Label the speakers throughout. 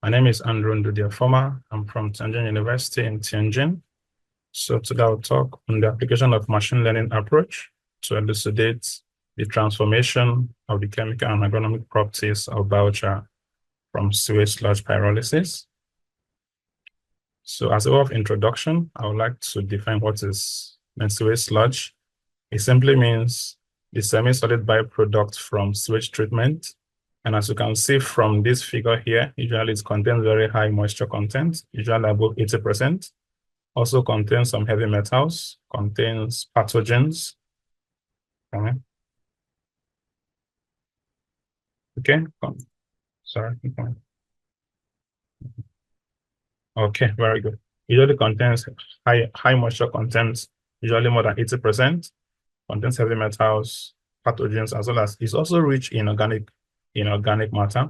Speaker 1: My name is Andrew Ndudiafoma. I'm from Tianjin University in Tianjin. So today I'll talk on the application of machine learning approach to elucidate the transformation of the chemical and agronomic properties of biochar from sewage sludge pyrolysis. So as a way of introduction, I would like to define what is sewage sludge. It simply means the semi-solid byproduct from sewage treatment. And as you can see from this figure here, usually it contains very high moisture content, usually above 80%. Also contains some heavy metals, contains pathogens. Okay, sorry. Okay, very good. Usually contains high moisture content, usually more than 80%, contains heavy metals, pathogens, as well as is also rich in organic matter.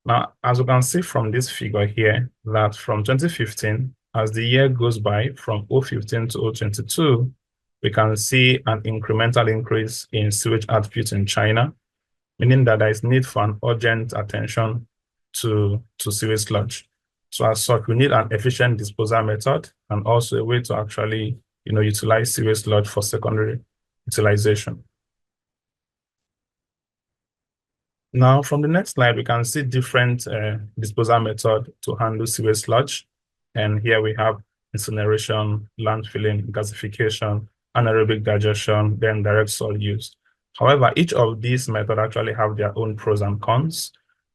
Speaker 1: Now, as you can see from this figure here, that from 2015, as the year goes by, from 2015 to 2022, we can see an incremental increase in sewage output in China, meaning that there is need for an urgent attention to sewage sludge. So as such, we need an efficient disposal method and also a way to actually utilize sewage sludge for secondary utilization. Now, from the next slide, we can see different disposal methods to handle sewage sludge. And here we have incineration, landfilling, gasification, anaerobic digestion, then direct soil use. However, each of these methods actually have their own pros and cons.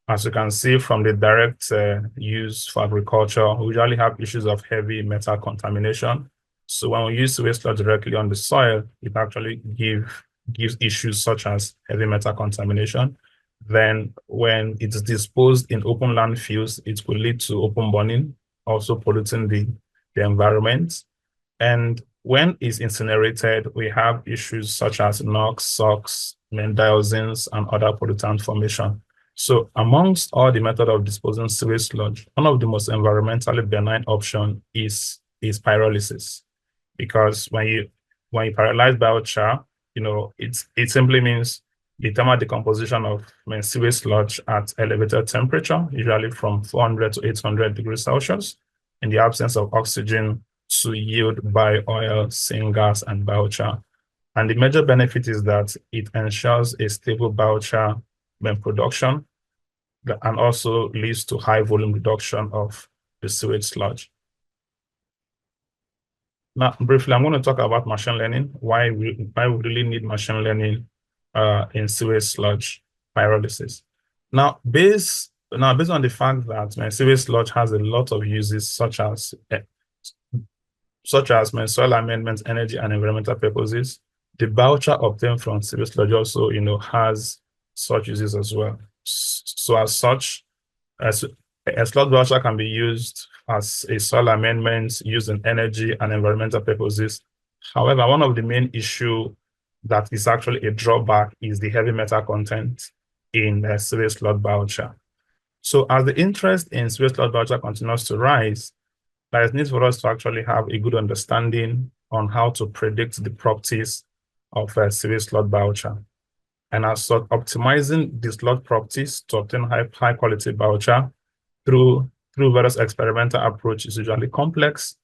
Speaker 1: As you can see from the direct use for agriculture, we usually have issues of heavy metal contamination. So when we use sewage sludge directly on the soil, it actually gives issues such as heavy metal contamination. Then when it's disposed in open landfills, it could lead to open burning, also polluting the environment. And when it's incinerated, we have issues such as NOx, SOx, dioxins, and other pollutant formation. So amongst all the method of disposing sewage sludge, one of the most environmentally benign option is pyrolysis. Because when you pyrolyze biochar, it simply means the thermal decomposition of sewage sludge at elevated temperature, usually from 400 to 800 degrees Celsius, in the absence of oxygen to yield bio-oil, syngas, and biochar. And the major benefit is that it ensures a stable biochar production and also leads to high volume reduction of the sewage sludge. Now, briefly, I'm going to talk about machine learning, why we really need machine learning in sewage sludge pyrolysis. Now, based on the fact that sewage sludge has a lot of uses, such as soil amendments, energy, and environmental purposes, the biochar obtained from sewage sludge also, has such uses as well. So as such, a sludge biochar can be used as a soil amendment, used in energy and environmental purposes. However, one of the main issues that is actually a drawback is the heavy metal content in sewage sludge biochar. So as the interest in sewage sludge biochar continues to rise, there is need for us to actually have a good understanding on how to predict the properties of sewage sludge biochar. And as such, optimizing the sludge properties to obtain high quality biochar through various experimental approaches is usually complex,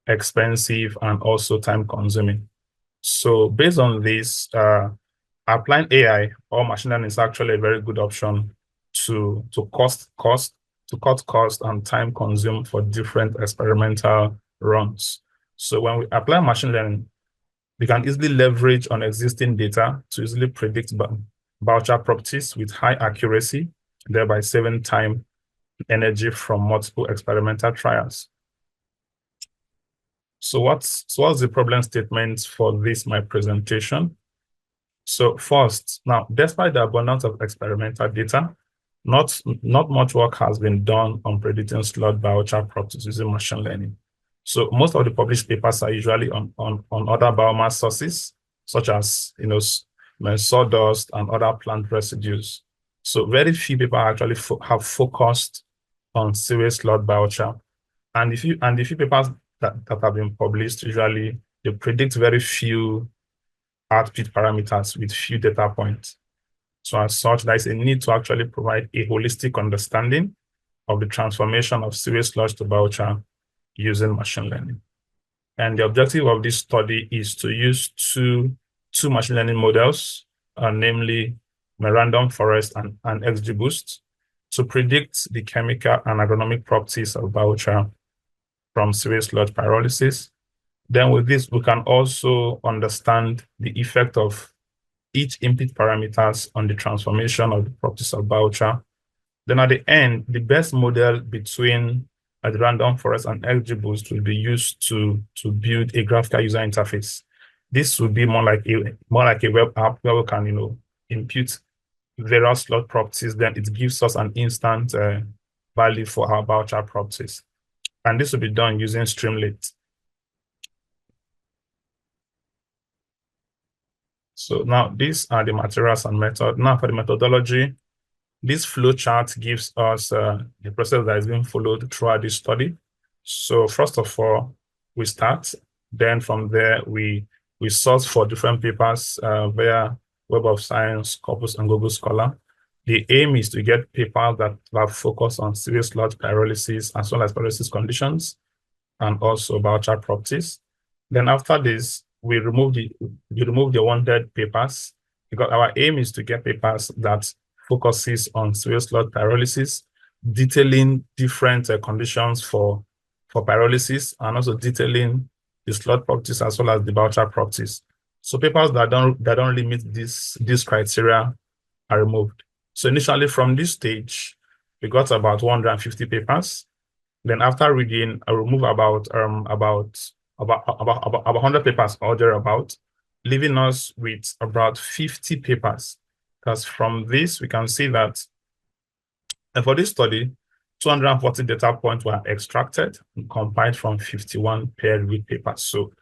Speaker 1: expensive, and also time consuming. So based on this, applying AI or machine learning is actually a very good option to cut cost and time consumed for different experimental runs. So when we apply machine learning, we can easily leverage on existing data to easily predict biochar properties with high accuracy, thereby saving time and energy from multiple experimental trials. So what's the problem statement for my presentation? So first, now, despite the abundance of experimental data, not much work has been done on predicting sludge biochar properties using machine learning. So most of the published papers are usually on other biomass sources, such as sawdust and other plant residues. So very few people actually have focused on sewage sludge biochar. And the few papers that have been published, usually they predict very few output parameters with few data points. So as such, there is a need to actually provide a holistic understanding of the transformation of sewage sludge to biochar using machine learning. And the objective of this study is to use two machine learning models, namely random forest and XGBoost, to predict the chemical and agronomic properties of biochar from sewage sludge pyrolysis. Then with this, we can also understand the effect of each input parameters on the transformation of the properties of biochar. Then at the end, the best model between the random forest and XGBoost will be used to build a graphical user interface. This would be more like a web app where we can, input various slot properties. Then it gives us an instant value for our biochar properties. And this will be done using Streamlit. So now these are the materials and method. Now for the methodology, this flow chart gives us the process that is being followed throughout this study. So first of all, we start. Then from there, we source for different papers via Web of Science, Corpus, and Google Scholar. The aim is to get papers that have focus on sewage sludge pyrolysis as well as pyrolysis conditions and also biochar properties. Then after this, we remove the wanted papers because our aim is to get papers that focuses on sewage sludge pyrolysis, detailing different conditions for pyrolysis and also detailing the sludge properties as well as the biochar properties. So papers that don't really meet this criteria are removed. So initially from this stage, we got about 150 papers. Then after reading, I remove about 100 papers or thereabout, leaving us with about 50 papers. Because from this, we can see that for this study, 240 data points were extracted and compiled from 51 peer-reviewed papers. So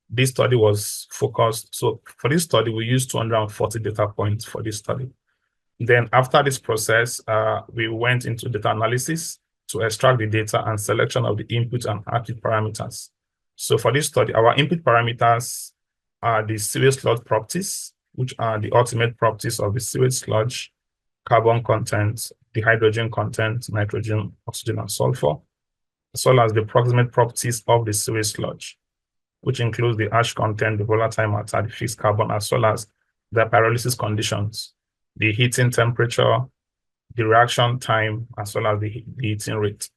Speaker 1: this study was focused. So for this study, we used 240 data points for this study. Then after this process, we went into data analysis to extract the data and selection of the input and output parameters. So for this study, our input parameters are the sewage sludge properties, which are the ultimate properties of the sewage sludge, carbon content, the hydrogen content, nitrogen, oxygen, and sulfur, as well as the proximate properties of the sewage sludge, which includes the ash content, the volatile matter, the fixed carbon, as well as the pyrolysis conditions, the heating temperature, the reaction time, as well as the heating rate.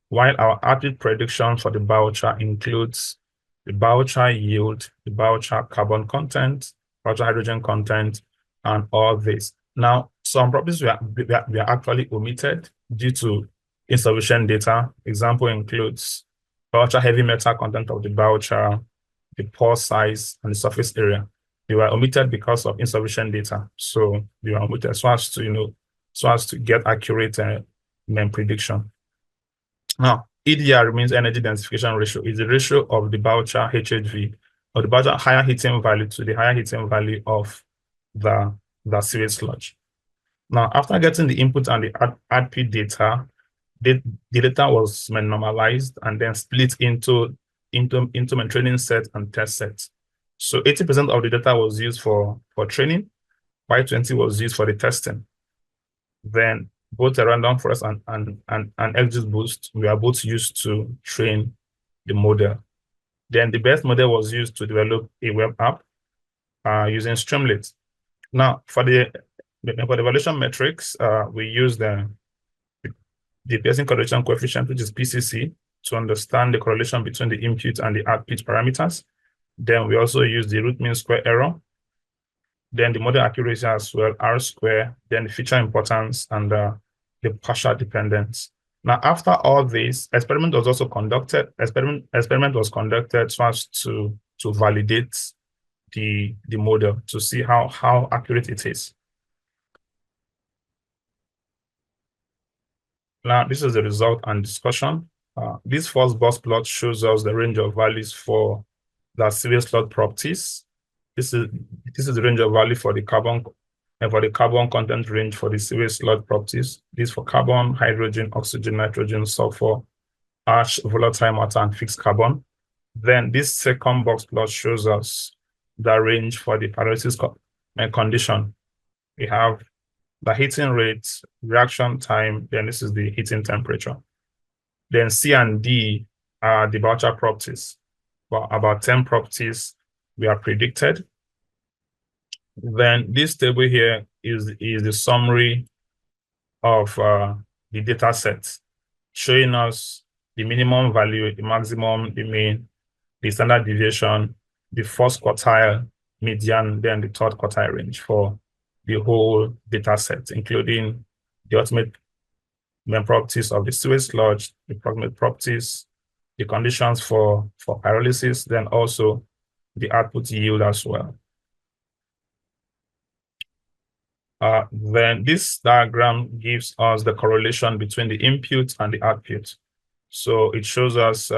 Speaker 1: While our output prediction for the biochar includes the biochar yield, the biochar carbon content, biochar hydrogen content, and all this. Now, some properties were actually omitted due to insufficient data. Example includes biochar heavy metal content of the biochar, the pore size, and the surface area. They were omitted because of insufficient data. So they were omitted so as to get accurate prediction. Now, EDR means energy densification ratio is the ratio of the biochar HHV or the biochar higher heating value to the higher heating value of the sewage sludge. Now, after getting the input and the output data, the data was normalized and then split into my training set and test set. So 80% of the data was used for training, while 20% was used for the testing. Then both the random forest and XGBoost, we are both used to train the model. Then the best model was used to develop a web app using Streamlit. Now, for the evaluation metrics, we use the Pearson correlation coefficient, which is PCC, to understand the correlation between the input and the output parameters. Then we also use the root mean square error. Then the model accuracy as well, R square, then the feature importance, and the partial dependence. Now, after all this, experiment was also conducted. Experiment was conducted so as to validate the model to see how accurate it is. Now, this is the result and discussion. This first box plot shows us the range of values for the sewage sludge properties. This is the range of value for the carbon content range for the sewage sludge properties. This for carbon, hydrogen, oxygen, nitrogen, sulfur, ash, volatile matter, and fixed carbon. Then this second box plot shows us the range for the pyrolysis condition. We have the heating rate, reaction time, then this is the heating temperature. Then C and D are the biochar properties. Well, about 10 properties we are predicted. Then this table here is the summary of the data set, showing us the minimum value, the maximum, the mean, the standard deviation, the first quartile, median, then the third quartile range for the whole data set, including the ultimate main properties of the sewage sludge, the approximate properties, the conditions for pyrolysis, then also the output yield as well. Then this diagram gives us the correlation between the input and the output. So it shows us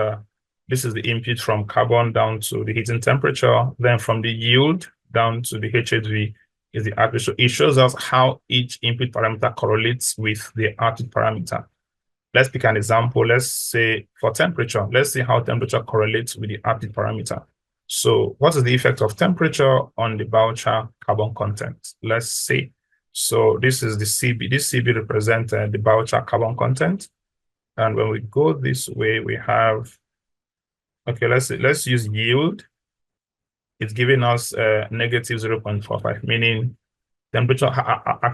Speaker 1: this is the input from carbon down to the heating temperature, then from the yield down to the HHV is the output. So it shows us how each input parameter correlates with the output parameter. Let's pick an example. Let's say for temperature, let's see how temperature correlates with the output parameter. So what is the effect of temperature on the biochar carbon content? Let's see. So this is the CB. This CB represents the biochar carbon content. And when we go this way, we have, okay, let's use yield. It's giving us negative 0.45, meaning temperature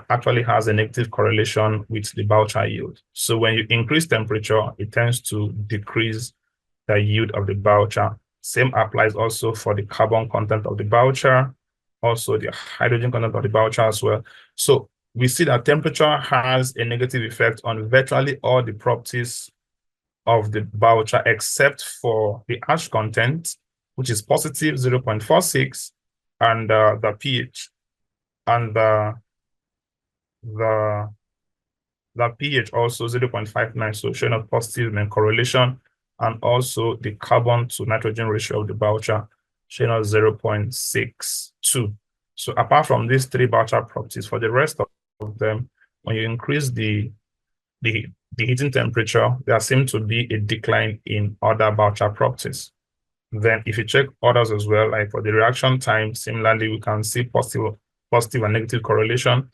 Speaker 1: actually has a negative correlation with the biochar yield. So when you increase temperature, it tends to decrease the yield of the biochar. Same applies also for the carbon content of the biochar, also the hydrogen content of the biochar as well. So we see that temperature has a negative effect on virtually all the properties of the biochar except for the ash content, which is positive 0.46, and the pH. And the pH also 0.59, so showing a positive main correlation, and also the carbon to nitrogen ratio of the biochar showing us 0.62. So apart from these three biochar properties, for the rest of them, when you increase the heating temperature, there seems to be a decline in other biochar properties. Then if you check others as well, like for the reaction time, similarly, we can see positive and negative correlation,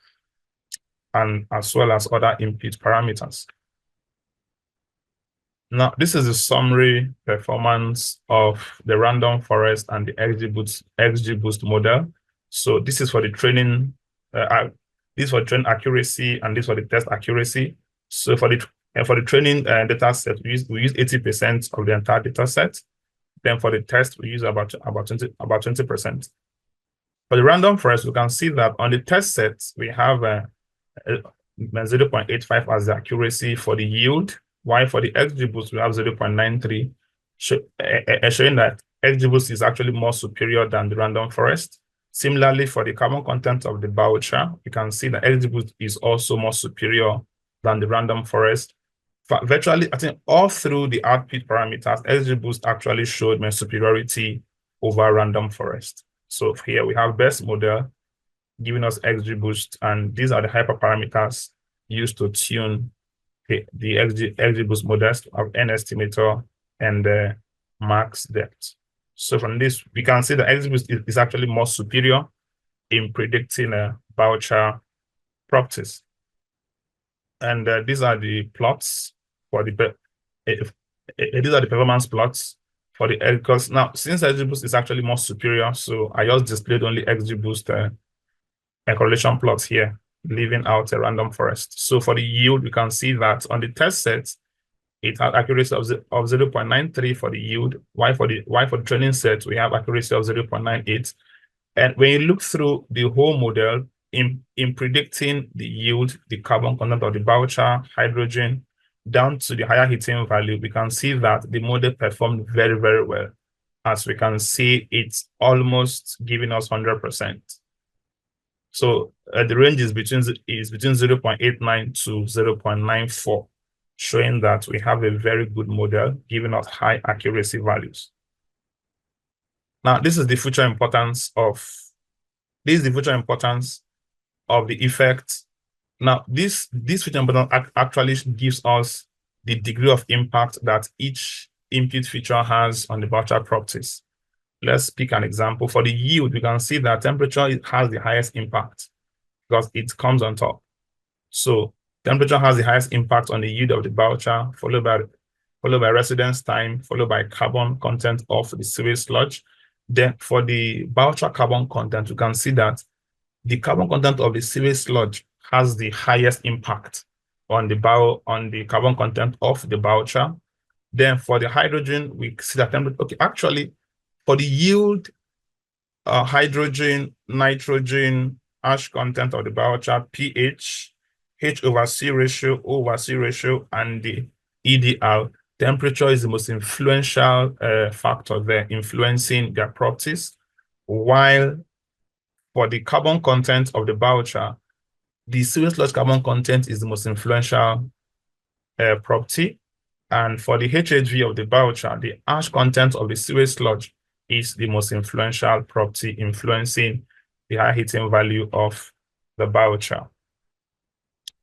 Speaker 1: and as well as other input parameters. Now, this is the summary performance of the random forest and the XGBoost model. So this is for the training, this for training accuracy, and this for the test accuracy. So for the training data set, we use 80% of the entire data set. Then for the test, we use about 20%. For the random forest, we can see that on the test set, we have 0.85 as the accuracy for the yield, while for the XGBoost, we have 0.93, showing that XGBoost is actually more superior than the random forest. Similarly, for the carbon content of the biochar, you can see that XGBoost is also more superior than the random forest. Virtually, I think all through the output parameters, XGBoost actually showed my superiority over random forest. So here we have best model giving us XGBoost, and these are the hyperparameters used to tune the XGBoost models to have N estimator and the max depth. So from this, we can see that XGBoost is actually more superior in predicting biochar properties. And these are the plots for these are the performance plots for the because now since XGBoost is actually more superior, so I just displayed only XGBoost correlation plots here, leaving out a random forest. So for the yield, we can see that on the test set, it has accuracy of 0.93 for the yield. While for the training set, we have accuracy of 0.98. And when you look through the whole model, in predicting the yield, the carbon content of the biochar, hydrogen, down to the higher heating value, we can see that the model performed very, very well. As we can see, it's almost giving us 100%. So the range is between 0.89 to 0.94, showing that we have a very good model, giving us high accuracy values. Now, this is the future importance of the effect. Now, this future importance actually gives us the degree of impact that each input feature has on the biochar properties. Let's pick an example. For the yield, we can see that temperature has the highest impact because it comes on top. So temperature has the highest impact on the yield of the biochar, followed by residence time, followed by carbon content of the sewage sludge. Then for the biochar carbon content, you can see that the carbon content of the sewage sludge has the highest impact on the carbon content of the biochar. Then for the hydrogen, we see that okay, actually, for the yield, hydrogen, nitrogen, ash content of the biochar, pH, H over C ratio, O over C ratio, and the EDR, temperature is the most influential factor there, influencing their properties. While for the carbon content of the biochar, the sewage sludge carbon content is the most influential property. And for the HHV of the biochar, the ash content of the sewage sludge is the most influential property, influencing the high heating value of the biochar.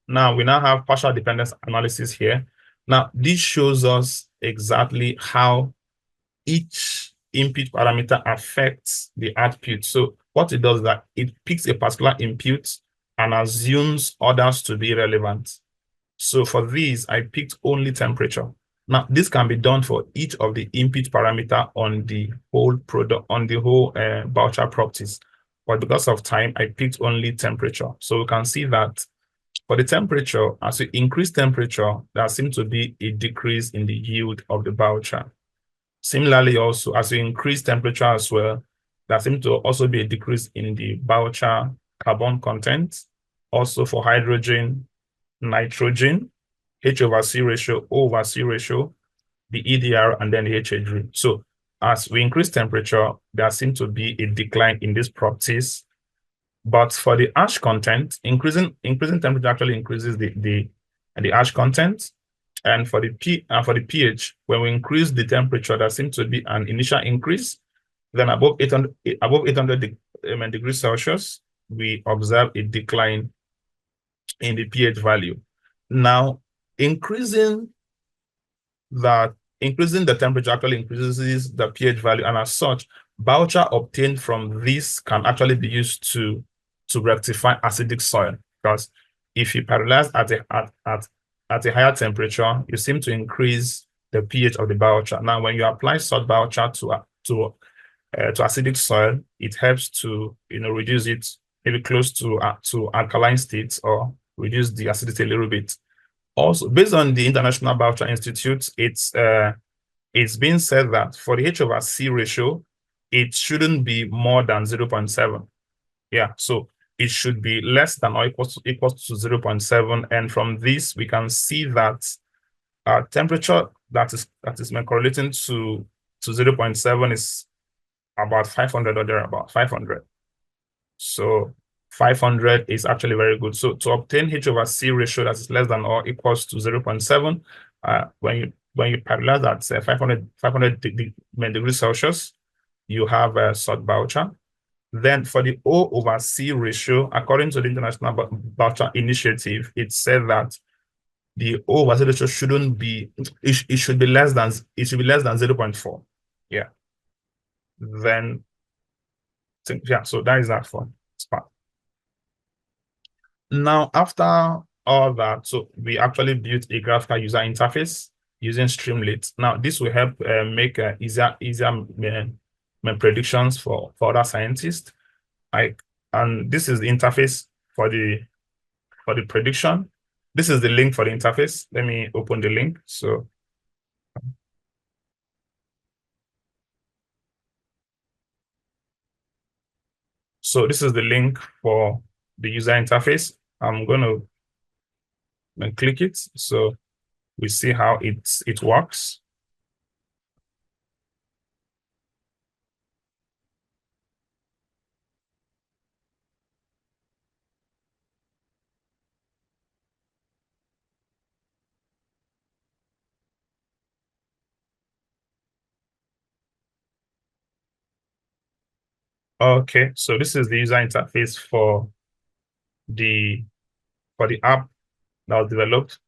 Speaker 1: Now, we now have partial dependence analysis here. Now, this shows us exactly how each input parameter affects the output. So what it does is that it picks a particular input and assumes others to be relevant. So for these, I picked only temperature. Now, this can be done for each of the input parameter on the whole product, on the whole biochar properties. But because of time, I picked only temperature. So we can see that for the temperature, as we increase temperature, there seems to be a decrease in the yield of the biochar. Similarly, also, as we increase temperature as well, there seems to also be a decrease in the biochar carbon content. Also for hydrogen, nitrogen, H over C ratio, O over C ratio, the EDR, and then the HHV. So as we increase temperature, there seems to be a decline in these properties. But for the ash content, increasing temperature actually increases the ash content. And for the pH, when we increase the temperature, there seems to be an initial increase. Then above 800 degrees Celsius, we observe a decline in the pH value. Now, increasing the temperature actually increases the pH value, and as such, biochar obtained from this can actually be used to rectify acidic soil. Because if you paralyze at a higher temperature, you seem to increase the pH of the biochar. Now, when you apply salt biochar to acidic soil, it helps to reduce it maybe close to alkaline states or reduce the acidity a little bit. Also, based on the International Biochar Institute, it's been said that for the H over C ratio, it shouldn't be more than 0.7. Yeah, so it should be less than or equal to 0.7. And from this, we can see that temperature that is correlating to 0.7 is about 500 or thereabout, 500. So 500 is actually very good. So to obtain H over C ratio that is less than or equals to 0.7, when you parallel that 500 degrees Celsius, you have salt biochar. Then for the O over C ratio, according to the International Biochar Initiative, it said that the O over C ratio shouldn't be, it should be less than 0.4. Yeah. Then yeah, so that is that for this part. Now, after all that, so we actually built a graphical user interface using Streamlit. Now, this will help make easier predictions for other scientists. And this is the interface for the prediction. This is the link for the interface. Let me open the link. So this is the link for the user interface. I'm going to click it. So we see how it works. Okay, so this is the user interface for the app that was developed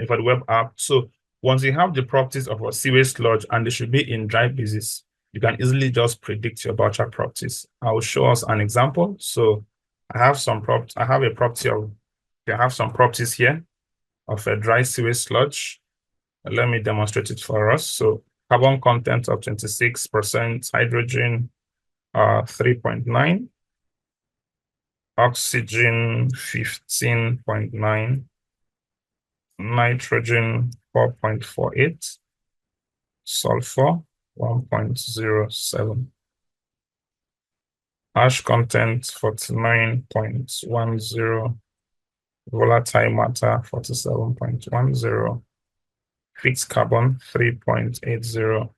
Speaker 1: for the web app. So once you have the properties of a sewage sludge and they should be in dry basis, you can easily just predict your biochar properties. I will show us an example. So I have a property of I have some properties here of a dry sewage sludge. Let me demonstrate it for us. So carbon content of 26%, hydrogen 3.9, oxygen 15.9, nitrogen 4.48, sulfur 1.07, ash content 49.10, volatile matter 47.10, fixed carbon 3.80,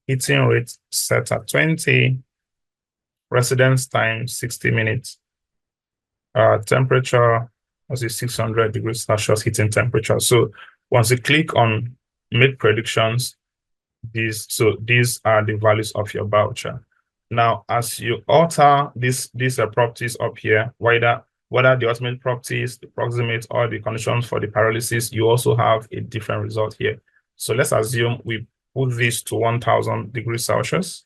Speaker 1: heating rate set at 20, residence time 60 minutes, temperature as 600 degrees Celsius heating temperature. So once you click on make predictions, these are the values of your biochar. Now, as you alter these properties up here, whether the ultimate properties, the proximate, or the conditions for the pyrolysis, you also have a different result here. So let's assume we put this to 1000 degrees Celsius.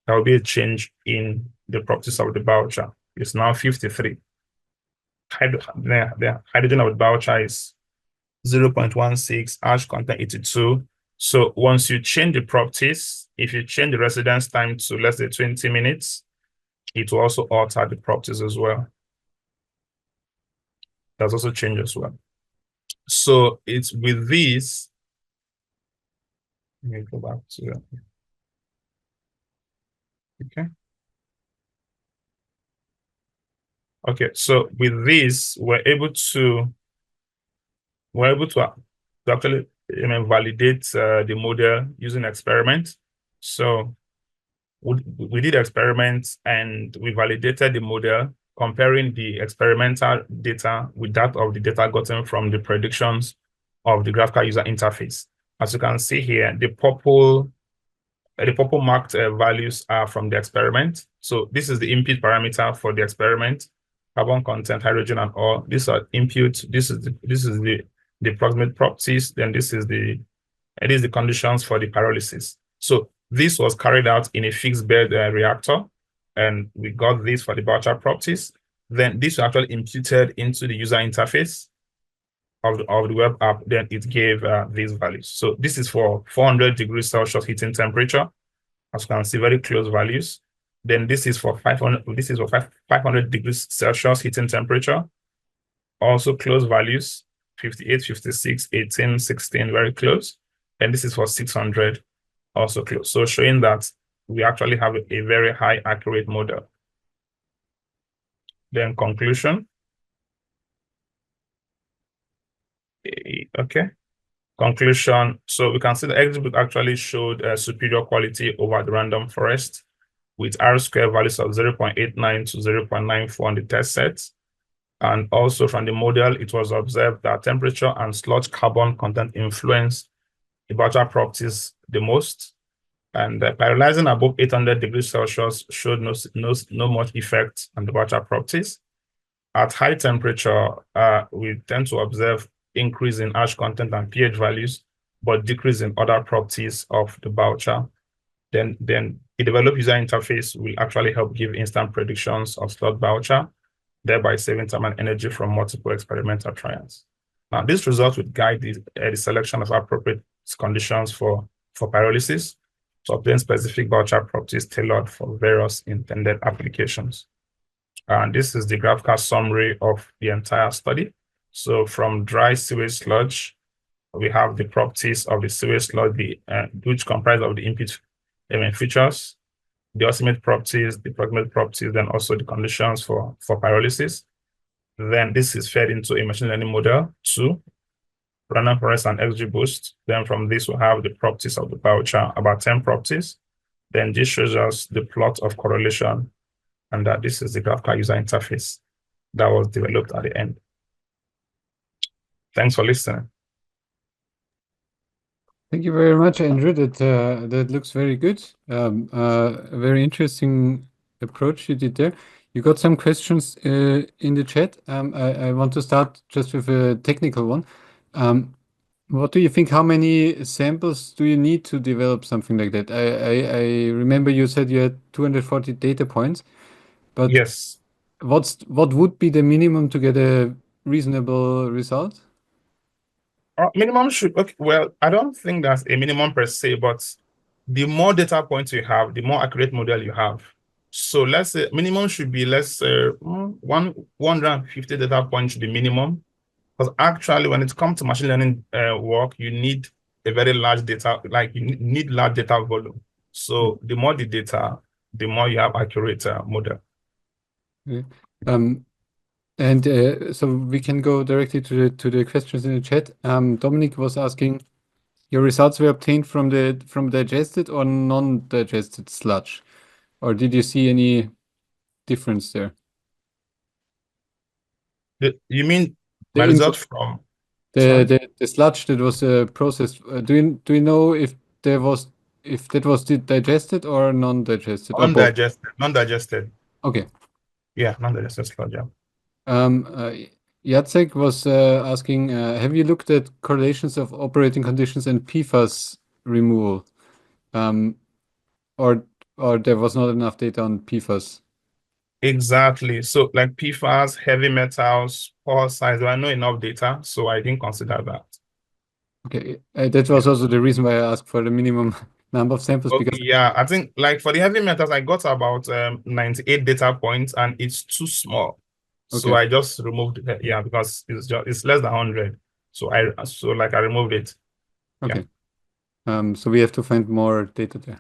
Speaker 1: There will be a change in the properties of the biochar. It's now 53. The hydrogen of the biochar is 0.16, ash content 82. So once you change the properties, if you change the residence time to less than 20 minutes, it will also alter the properties as well. That's also changed as well. So it's with these, let me go back to that. Okay. Okay, so with this, we're able to actually validate the model using experiment. So we did experiments and we validated the model, comparing the experimental data with that of the data gotten from the predictions of the graphical user interface. As you can see here, the purple marked values are from the experiment. So this is the input parameter for the experiment, carbon content, hydrogen, and all. These are input. This is the approximate properties. Then this is the conditions for the pyrolysis. So this was carried out in a fixed bed reactor, and we got this for the biochar properties. Then this was actually imputed into the user interface of the web app. Then it gave these values. So this is for 400 degrees Celsius heating temperature. As you can see, very close values. Then this is for 500. This is for 500 degrees Celsius heating temperature. Also close values, 58, 56, 18, 16, very close. And this is for 600, also close. So showing that we actually have a very high accurate model. Then conclusion. Okay. Conclusion. So we can see the exhibit actually showed a superior quality over the random forest with R-square values of 0.89 to 0.94 on the test set. And also from the model, it was observed that temperature and sludge carbon content influence the biochar properties the most. And pyrolyzing above 800 degrees Celsius showed no much effect on the biochar properties. At high temperature, we tend to observe increase in ash content and pH values, but decrease in other properties of the biochar. Then the developed user interface will actually help give instant predictions of sludge biochar, thereby saving time and energy from multiple experimental trials. Now, this result would guide the selection of appropriate conditions for pyrolysis to obtain specific biochar properties tailored for various intended applications. And this is the graphical summary of the entire study. So from dry sewage sludge, we have the properties of the sewage sludge, which comprise of the input features, the ultimate properties, the approximate properties, then also the conditions for pyrolysis. Then this is fed into a machine learning model, 2, random forest and XGBoost. Then from this, we have the properties of the biochar, about 10 properties. Then this shows us the plot of correlation, and that this is the graphical user interface that was developed at the end. Thanks for listening.
Speaker 2: Thank you very much, Andrew. That looks very good. A very interesting approach you did there. You got some questions in the chat. I want to start just with a technical one. What do you think? How many samples do you need to develop something like that? I remember you said you had 240 data points, but
Speaker 1: yes,
Speaker 2: what would be the minimum to get a reasonable result?
Speaker 1: Minimum should, okay, well, I don't think that's a minimum per se, but the more data points you have, the more accurate model you have. So let's say minimum should be, let's say, 150 data points should be minimum. Because actually, when it comes to machine learning work, you need a very large data, like you need large data volume. So the more the data, the more you have accurate model.
Speaker 2: Okay. And so we can go directly to the questions in the chat. Dominic was asking, your results were obtained from digested or non-digested sludge, or did you see any difference there?
Speaker 1: You mean
Speaker 2: The
Speaker 1: my
Speaker 2: input,
Speaker 1: result from,
Speaker 2: the
Speaker 1: sorry?
Speaker 2: the, the sludge that was processed. Do you know if that was digested or non-digested or both?
Speaker 1: Undigested, non-digested.
Speaker 2: Okay.
Speaker 1: Yeah, non-digested sludge, yeah.
Speaker 2: Um, uh, Jacek was asking, have you looked at correlations of operating conditions and PFAS removal? Um, or there was not enough data on PFAS?
Speaker 1: Exactly. So like PFAS, heavy metals, pore size, there are not enough data, so I didn't consider that.
Speaker 2: Okay, that
Speaker 1: Yeah.
Speaker 2: was also the reason why I asked for the minimum number of samples
Speaker 1: Okay,
Speaker 2: because
Speaker 1: yeah, I think like for the heavy metals, I got about 98 data points and it's too small. So
Speaker 2: okay,
Speaker 1: I just removed it, yeah, because it's less than 100. So I removed it. Yeah.
Speaker 2: okay. So we have to find more data there.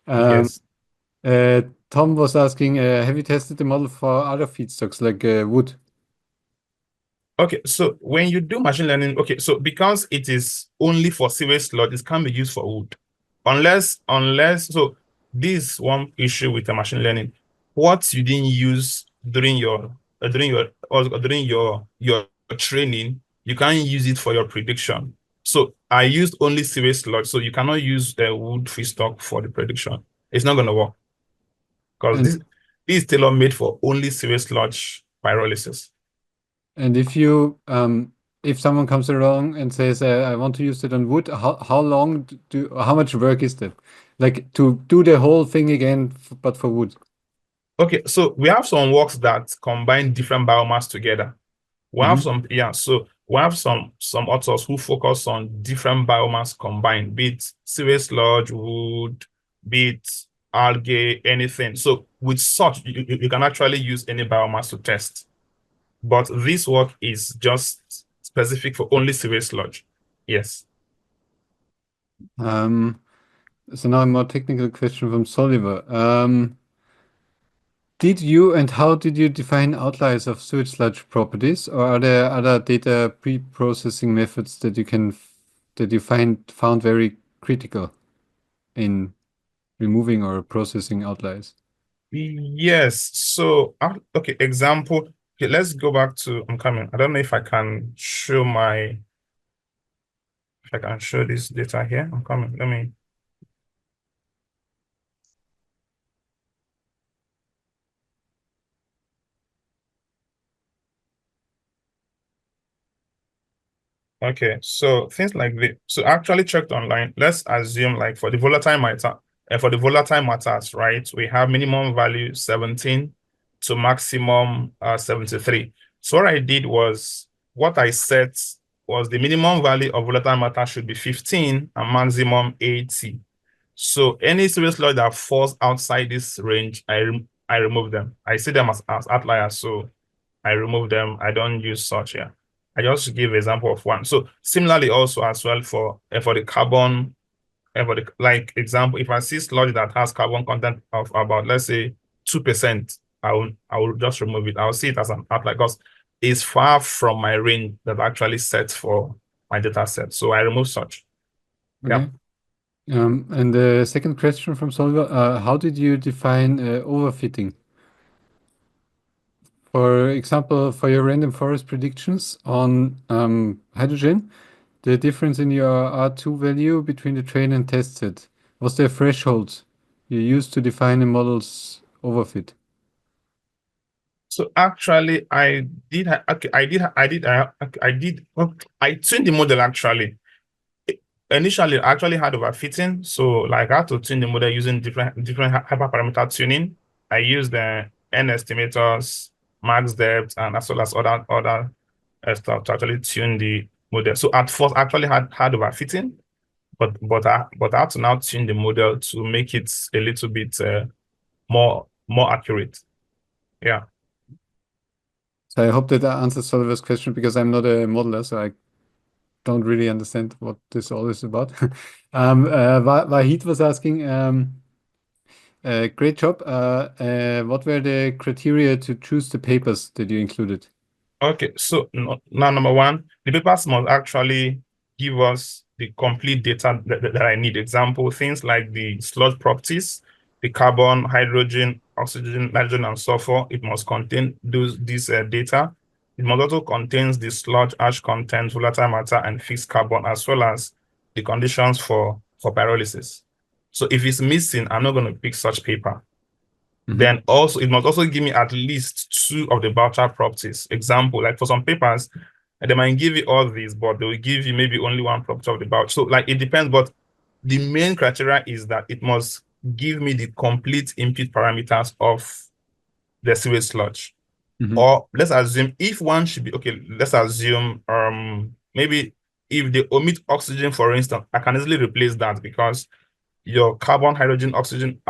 Speaker 2: Um,
Speaker 1: Yes.
Speaker 2: Tom was asking, have you tested the model for other feedstocks like wood?
Speaker 1: Okay, so when you do machine learning, okay, so because it is only for sewage sludge, it can be used for wood. So this one issue with the machine learning, what you didn't use during your training, you can't use it for your prediction. So I used only sewage sludge, so you cannot use the wood feedstock for the prediction. It's not gonna work because
Speaker 2: And
Speaker 1: this is tailor-made for only sewage sludge pyrolysis.
Speaker 2: And if someone comes along and says, I want to use it on wood, how much work is that? Like to do the whole thing again, but for wood.
Speaker 1: Okay, so we have some works that combine different biomass together. We have
Speaker 2: Hmm.
Speaker 1: some, yeah, so we have some authors who focus on different biomass combined, be it sewage sludge, wood, be it algae, anything. So with such, you can actually use any biomass to test. But this work is just specific for only sewage sludge. Yes.
Speaker 2: Um, so now a more technical question from Soliver. Did you and how did you define outliers of sewage sludge properties, or are there other data pre-processing methods that you found very critical in removing or processing outliers?
Speaker 1: Yes. So, okay, example. Okay, let's go back to, I'm coming. I don't know if I can show if I can show this data here. I'm coming. Let me, okay. So things like this. So I actually checked online. Let's assume like for the volatile matters, right? We have minimum value 17 to maximum 73. So what I did was, what I set was the minimum value of volatile matter should be 15 and maximum 80. So any serious law that falls outside this range, I remove them. I see them as outliers, so I remove them. I don't use such here. I just give example of one. So similarly, also as well for the carbon, for the like example, if I see sludge that has carbon content of about, let's say, 2%, I will just remove it. I'll see it as an outlier because it's far from my range that actually sets for my data set. So I remove such. Yeah.
Speaker 2: Okay. And the second question from Solver, how did you define overfitting? For example, for your random forest predictions on hydrogen, the difference in your R2 value between the train and test set, was there a threshold you used to define a model's overfit?
Speaker 1: So actually, okay, I tuned the model actually. Initially, I actually had overfitting, so like I had to tune the model using different hyperparameter tuning. I used the N estimators, max depth, and as well as other. to actually tune the model. So at first, I actually had overfitting, but I had to now tune the model to make it a little bit more accurate. Yeah.
Speaker 2: So I hope that answers Oliver's question because I'm not a modeler, so I don't really understand what this all is about. Wahid was asking, great job. What were the criteria to choose the papers that you included?
Speaker 1: Okay, so now number one, the papers must actually give us the complete data that I need. Example, things like the sludge properties, the carbon, hydrogen, oxygen, nitrogen, and sulfur. It must contain these data. It must also contain the sludge ash content, volatile matter, and fixed carbon, as well as the conditions for pyrolysis. So if it's missing, I'm not going to pick such paper. Then also, it must also give me at least two of the biochar properties. Example, like for some papers, they might give you all these, but they will give you maybe only one property of the biochar. So like it depends, but the main criteria is that it must give me the complete input parameters of the sewage sludge. Or let's assume if one should be, okay, let's assume maybe if they omit oxygen, for instance, I can easily replace that because your carbon, hydrogen, oxygen,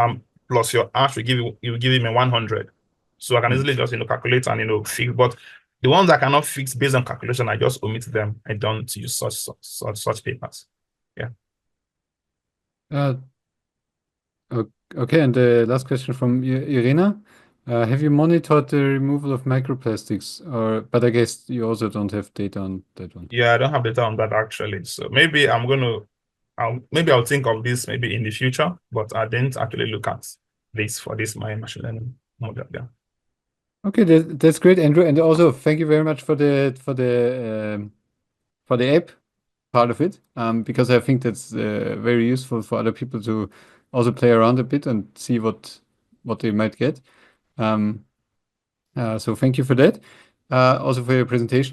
Speaker 1: plus your ash will give him a 100. So I can easily just calculate and fix. But the ones I cannot fix based on calculation, I just omit them. I don't use such papers. Yeah.
Speaker 2: Okay, and the last question from Irina. Have you monitored the removal of microplastics? But I guess you also don't have data on that one.
Speaker 1: Yeah, I don't have data on that actually. So maybe I'll think of this maybe in the future, but I didn't actually look at this for this my machine learning model. Yeah.
Speaker 2: Okay, that's great, Andrew. And also thank you very much for the app part of it, because I think that's very useful for other people to also play around a bit and see what they might get. So thank you for that. Also for your presentation.